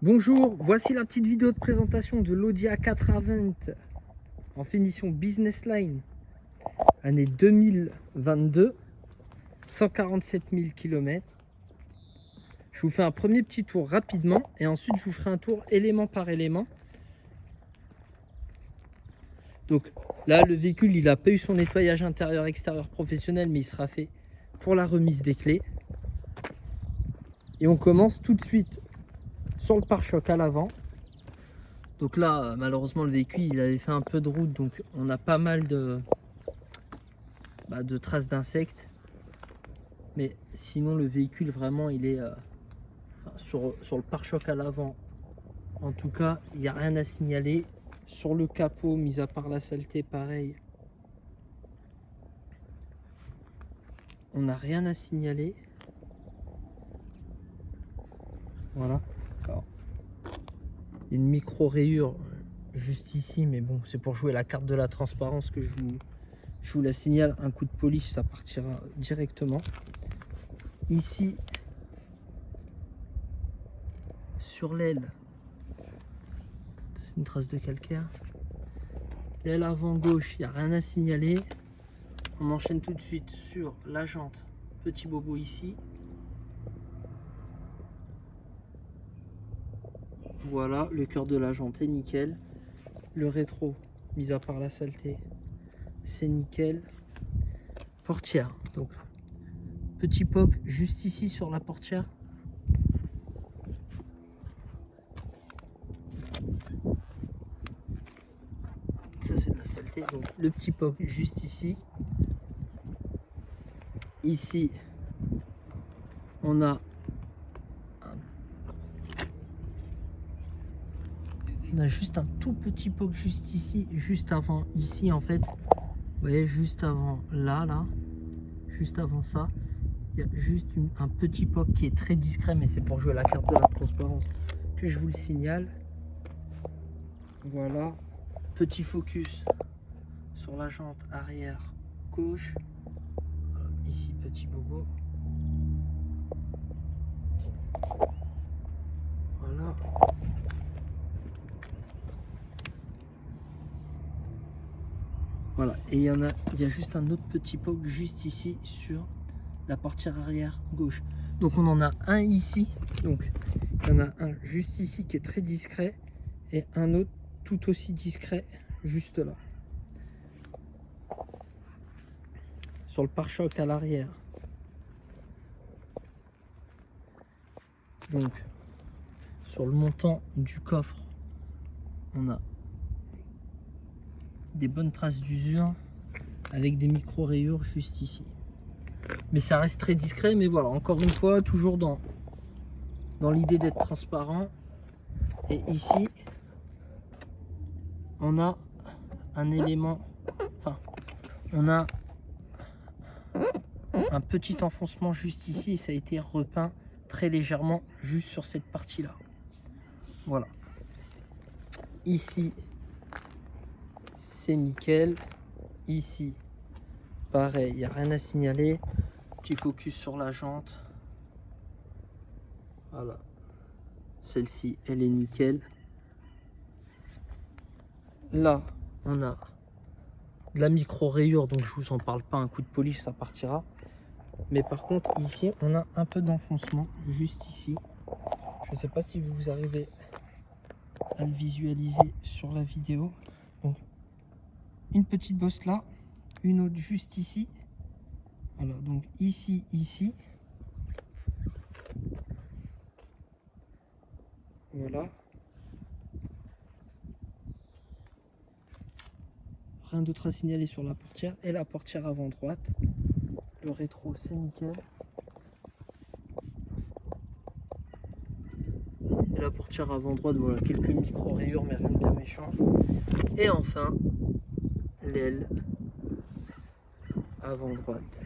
Bonjour, voici la petite vidéo de présentation de l'Audi A4 Avant en finition Business Line, année 2022, 147 000 km. Je vous fais un premier petit tour rapidement et ensuite je vous ferai un tour élément par élément. Donc là, le véhicule, il n'a pas eu son nettoyage intérieur-extérieur professionnel, mais il sera fait pour la remise des clés. Et on commence tout de suite sur le pare-choc à l'avant. Donc là, malheureusement, le véhicule, il avait fait un peu de route, donc on a pas mal de traces d'insectes. Mais sinon, le véhicule, vraiment, il est sur le pare-choc à l'avant. En tout cas, il n'y a rien à signaler. Sur le capot, mis à part la saleté, pareil. On n'a rien à signaler. Voilà. Alors, une micro-rayure juste ici, mais bon, c'est pour jouer la carte de la transparence que je vous la signale. Un coup de polish, ça partira directement. Ici, sur l'aile, c'est une trace de calcaire. L'aile avant gauche, il n'y a rien à signaler. On enchaîne tout de suite sur la jante. Petit bobo ici. Voilà, le cœur de la jante est nickel. Le rétro, mis à part la saleté, c'est nickel. Portière, donc petit poc juste ici sur la portière. Ça c'est de la saleté, donc le petit poc juste ici. Ici, on a juste un tout petit poc juste ici, juste avant ici en fait. Vous voyez, juste avant là, juste avant ça, il y a juste un petit poc qui est très discret, mais c'est pour jouer la carte de la transparence que je vous le signale. Voilà, petit focus sur la jante arrière gauche. Voilà, ici petit bobo. Voilà. Voilà, et il y a juste un autre petit poc juste ici sur la portière arrière gauche. Donc on en a un ici, donc il y en a un juste ici qui est très discret et un autre tout aussi discret juste là. Sur le pare-choc à l'arrière. Donc sur le montant du coffre, on a des bonnes traces d'usure avec des micro-rayures juste ici. Mais ça reste très discret, mais voilà, encore une fois, toujours dans l'idée d'être transparent. Et ici, on a un élément, enfin, on a un petit enfoncement juste ici et ça a été repeint très légèrement juste sur cette partie-là. Voilà. Ici, c'est nickel. Ici, pareil, il n'y a rien à signaler. Petit focus sur la jante. Voilà. Celle-ci, elle est nickel. Là, on a de la micro-rayure, donc je vous en parle pas, un coup de polish, ça partira. Mais par contre, ici, on a un peu d'enfoncement, juste ici. Je ne sais pas si vous arrivez à le visualiser sur la vidéo. Donc, une petite bosse là, une autre juste ici. Voilà, donc ici, ici. Voilà. Rien d'autre à signaler sur la portière. Et la portière avant droite. Le rétro, c'est nickel. Et la portière avant droite, voilà, quelques micro-rayures, mais rien de bien méchant. Et enfin, l'aile avant droite.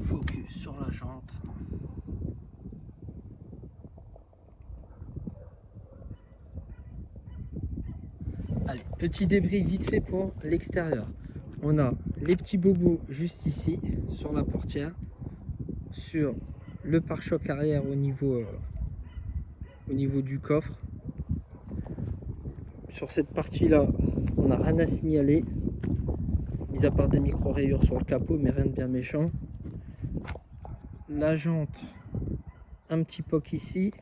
Focus sur la jante. Allez, petit débris vite fait pour l'extérieur. On a les petits bobos juste ici, sur la portière, sur le pare-choc arrière au niveau au niveau du coffre. Sur cette partie-là, on n'a rien à signaler, mis à part des micro-rayures sur le capot, mais rien de bien méchant. La jante, un petit poc ici,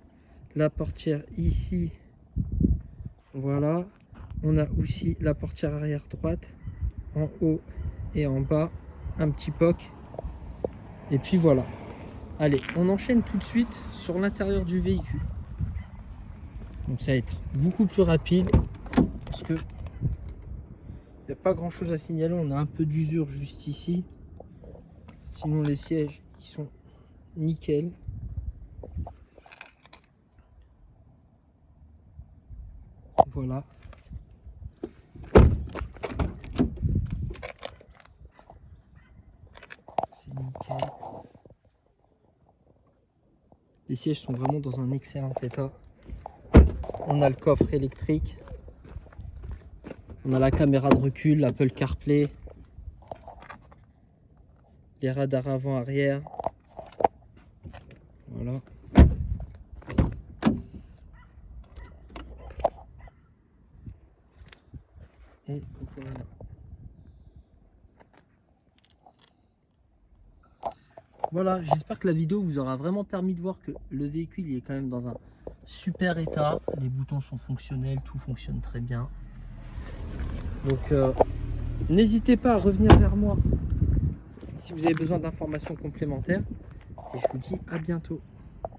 la portière ici, voilà. On a aussi la portière arrière droite, en haut et en bas, un petit poc. Et puis voilà. Allez, on enchaîne tout de suite sur l'intérieur du véhicule. Donc ça va être beaucoup plus rapide parce que il n'y a pas grand chose à signaler. On a un peu d'usure juste ici. Sinon les sièges ils sont nickel. Voilà. C'est nickel. Les sièges sont vraiment dans un excellent état. On a le coffre électrique. On a la caméra de recul, l'Apple CarPlay, les radars avant-arrière. Voilà. Et voilà. Voilà, j'espère que la vidéo vous aura vraiment permis de voir que le véhicule il est quand même dans un super état. Les boutons sont fonctionnels, tout fonctionne très bien. Donc n'hésitez pas à revenir vers moi si vous avez besoin d'informations complémentaires. Et je vous dis à bientôt.